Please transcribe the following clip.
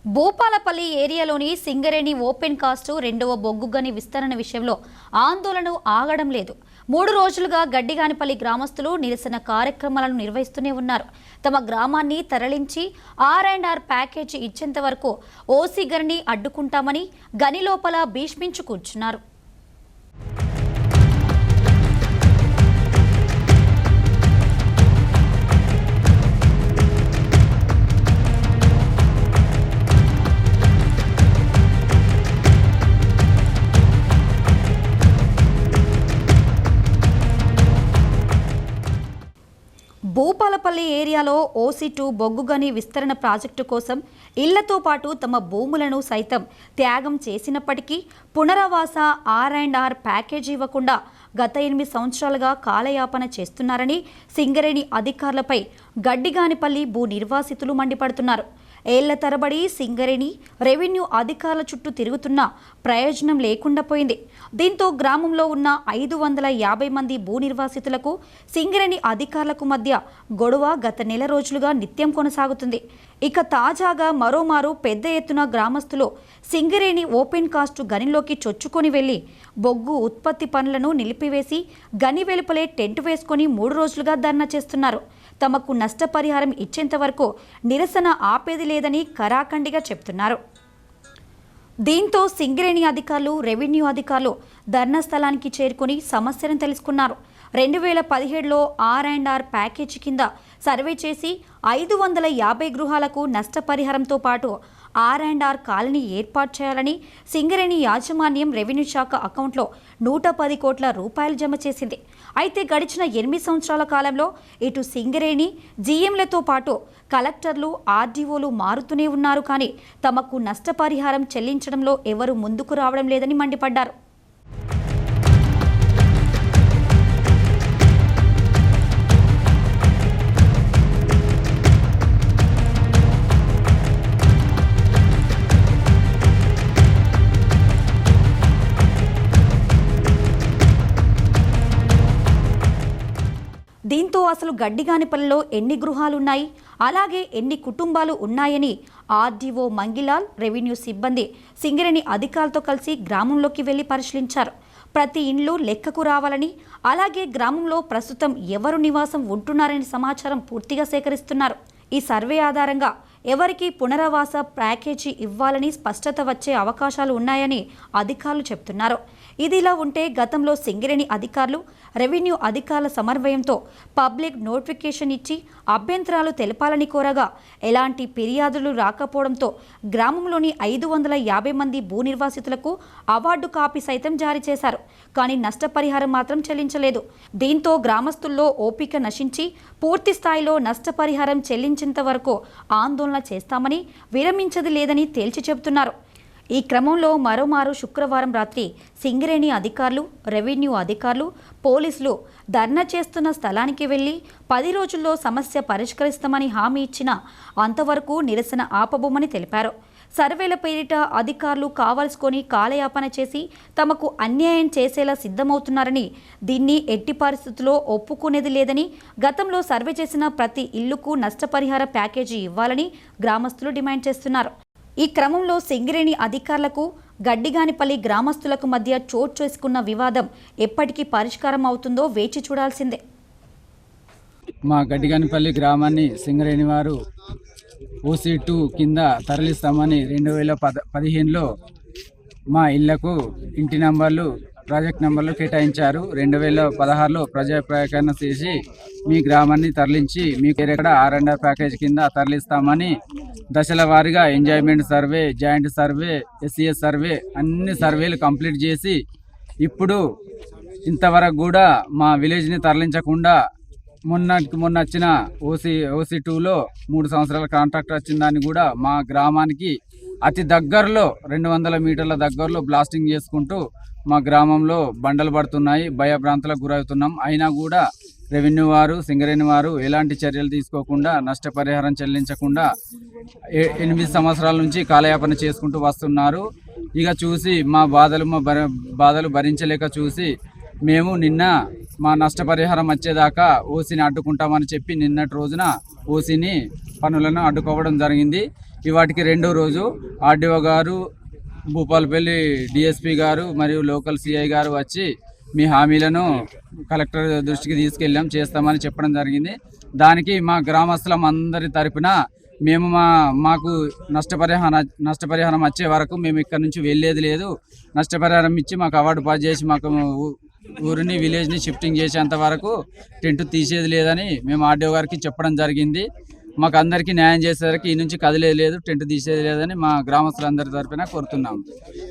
Bhupalpally ఏరియాలోని Singareni open cast రెండవ బొగ్గు గని విస్తరణ విషయంలో ఆందోళన ఆగడం లేదు. 3 రోజులుగా గడ్డిగానిపల్లి గ్రామస్తులు నిరసన కార్యక్రమాలను నిర్వహిస్తూనే ఉన్నారు. తమ గ్రామాన్ని తరలించి R&R ప్యాకేజీ ఇచ్చేంత వరకు ఓసీ గనిని అడ్డుకుంటామని గని లోపల భీష్మించు కూర్చున్నారు. భూపాలపల్లి ఏరియాలో OC2 బొగ్గు గని విస్తరణ ప్రాజెక్టు కోసం ఇళ్లతో పాటు తమ భూములను సైతం త్యాగం చేసినప్పటికీ పునరావాస R&R ప్యాకేజీ ఇవ్వకుండా గత 8 సంవత్సరాలుగా కాలయాపన చేస్తున్నారని సింగరేణి అధికారులపై గడ్డిగానిపల్లి భూ నిర్వాసితులు మండిపడుతున్నారు. ఏళ్ల తరబడి సింగరేణి రెవెన్యూ అధికారుల చుట్టూ తిరుగుతున్నా ప్రయోజనం లేకుండా పోయింది. దీంతో గ్రామంలో ఉన్న 550 మంది భూ నిర్వాసితులకు సింగరేణి అధికారులకు మధ్య గొడవ గత నెల రోజులుగా నిత్యం కొనసాగుతుంది. ఇక తాజాగా మరోమారు పెద్ద ఎత్తున గ్రామస్తులు సింగరేణి ఓపెన్ కాస్ట్ గనిలోకి చొచ్చుకొని వెళ్లి బొగ్గు ఉత్పత్తి పనులను నిలిపివేసి గని వెలుపలే టెంట్ వేసుకొని 3 రోజులుగా ధర్నా చేస్తున్నారు. తమకు నష్టపరిహారం ఇచ్చేంత వరకు నిరసన ఆపేది లేదని కరాఖండిగా చెప్తున్నారు. దీంతో సింగరేణి అధికారులు, రెవెన్యూ అధికారులు ధర్నా స్థలానికి చేరుకుని సమస్యను తెలుసుకున్నారు. 2017లో R&R ప్యాకేజీ కింద సర్వే చేసి 550 గృహాలకు నష్టపరిహారంతో పాటు R&R కాలనీ ఏర్పాటు చేయాలని సింగరేణి యాజమాన్యం రెవెన్యూ శాఖ అకౌంట్లో 110 కోట్ల రూపాయలు జమ చేసింది. అయితే గడిచిన 8 సంవత్సరాల కాలంలో ఇటు సింగరేణి జీఎంలతో పాటు కలెక్టర్లు, ఆర్డీఓలు మారుతూనే ఉన్నారు. కానీ తమకు నష్టపరిహారం చెల్లించడంలో ఎవరు ముందుకు రావడం లేదని మండిపడ్డారు. దీంతో అసలు గడ్డిగానిపల్లిలో ఎన్ని గృహాలున్నాయి, అలాగే ఎన్ని కుటుంబాలు ఉన్నాయని ఆర్డీఓ మంగిలాల్, రెవెన్యూ సిబ్బంది సింగరేణి అధికారులతో కలిసి గ్రామంలోకి వెళ్లి పరిశీలించారు. ప్రతి ఇండ్లు లెక్కకు రావాలని, అలాగే గ్రామంలో ప్రస్తుతం ఎవరు నివాసం ఉంటున్నారని సమాచారం పూర్తిగా సేకరిస్తున్నారు. ఈ సర్వే ఆధారంగా ఎవరికి పునరావాస ప్యాకేజీ ఇవ్వాలని స్పష్టత వచ్చే అవకాశాలు ఉన్నాయని అధికారులు చెప్తున్నారు. ఇదిలా ఉంటే గతంలో సింగరేణి అధికారులు, రెవెన్యూ అధికారుల సమన్వయంతో పబ్లిక్ నోటిఫికేషన్ ఇచ్చి అభ్యంతరాలు తెలపాలని కోరగా ఎలాంటి ఫిర్యాదులు రాకపోవడంతో గ్రామంలోని 550 మంది భూ నిర్వాసితులకు అవార్డు కాపీ సైతం జారీ చేశారు. కానీ నష్టపరిహారం మాత్రం చెల్లించలేదు. దీంతో గ్రామస్తుల్లో ఓపిక నశించి పూర్తి స్థాయిలో నష్టపరిహారం చెల్లించేంత వరకు ఆందోళన చేస్తామని, విరమించది లేదని తేల్చి చెబుతున్నారు. ఈ క్రమంలో మరోమారు శుక్రవారం రాత్రి సింగరేణి అధికారులు, రెవెన్యూ అధికారులు, పోలీసులు ధర్నా చేస్తున్న స్థలానికి వెళ్లి 10 రోజుల్లో సమస్య పరిష్కరిస్తామని హామీ ఇచ్చినా అంతవరకు నిరసన ఆపబోమని తెలిపారు. సర్వేల పేరిట అధికారులు కావాల్సుకొని కాలయాపన చేసి తమకు అన్యాయం చేసేలా సిద్ధమవుతున్నారని, దీన్ని ఎట్టి పరిస్థితుల్లో ఒప్పుకునేది లేదని, గతంలో సర్వే చేసిన ప్రతి ఇల్లుకు నష్టపరిహార ప్యాకేజీ ఇవ్వాలని గ్రామస్తులు డిమాండ్ చేస్తున్నారు. ఈ క్రమంలో సింగరేణి అధికారులకు, గడ్డిగానిపల్లి గ్రామస్తులకు మధ్య చోటు చేసుకున్న వివాదం ఎప్పటికీ పరిష్కారం అవుతుందో వేచి చూడాల్సిందే. మా గడ్డిగానిపల్లి గ్రామాన్ని సింగరేణి వారు OC2 కింద తరలిస్తామని 2015లో మా ఇళ్లకు ఇంటి నంబర్లు, ప్రాజెక్ట్ నంబర్లు కేటాయించారు. 2016లో ప్రజాప్రకటన చేసి మీ గ్రామాన్ని తరలించి మీకు ఎక్కడ R&R ప్యాకేజ్ కింద తరలిస్తామని దశల వారీగా enjoyment survey, joint survey, SES survey అన్ని సర్వేలు కంప్లీట్ చేసి ఇప్పుడు ఇంతవరకు కూడా మా విలేజ్ని తరలించకుండా మొన్న వచ్చిన OC2లో 3 సంవత్సరాల కాంట్రాక్ట్ వచ్చిన దాన్ని కూడా మా గ్రామానికి అతి దగ్గరలో 200 మీటర్ల దగ్గరలో బ్లాస్టింగ్ చేసుకుంటూ మా గ్రామంలో బండలు పడుతున్నాయి, భయభ్రాంతులకు గురవుతున్నాం. అయినా కూడా రెవెన్యూ వారు, సింగరేణి వారు ఎలాంటి చర్యలు తీసుకోకుండా, నష్టపరిహారం చెల్లించకుండా 8 సంవత్సరాల నుంచి కాలయాపన చేసుకుంటూ వస్తున్నారు. ఇక చూసి మా బాధలు భరించలేక చూసి మేము నిన్న మా నష్టపరిహారం వచ్చేదాకా ఓసీని అడ్డుకుంటామని చెప్పి నిన్నటి రోజున ఓసీని పనులను అడ్డుకోవడం జరిగింది. ఇవాటికి రెండో రోజు ఆర్డీఓ గారు, భూపాలపల్లి డిఎస్పి గారు మరియు లోకల్ సిఐ గారు వచ్చి మీ హామీలను కలెక్టర్ దృష్టికి తీసుకెళ్ళాం, చేస్తామని చెప్పడం జరిగింది. దానికి మా గ్రామస్తులం అందరి తరపున మేము మాకు నష్టపరిహారం వచ్చే వరకు మేము ఇక్కడ నుంచి వెళ్ళేది లేదు. నష్టపరిహారం ఇచ్చి మాకు అవార్డు పాస్ చేసి మాకు ఊరిని విలేజ్ని షిఫ్టింగ్ చేసేంత వరకు టెంట్ తీసేది లేదని మేము ఆర్డీఓ గారికి చెప్పడం జరిగింది. మాకు అందరికీ న్యాయం చేసేసరికి ఈ నుంచి కదిలేదు లేదు, టెంట్ తీసేది లేదని మా గ్రామస్తులందరి తరపున కోరుతున్నాము.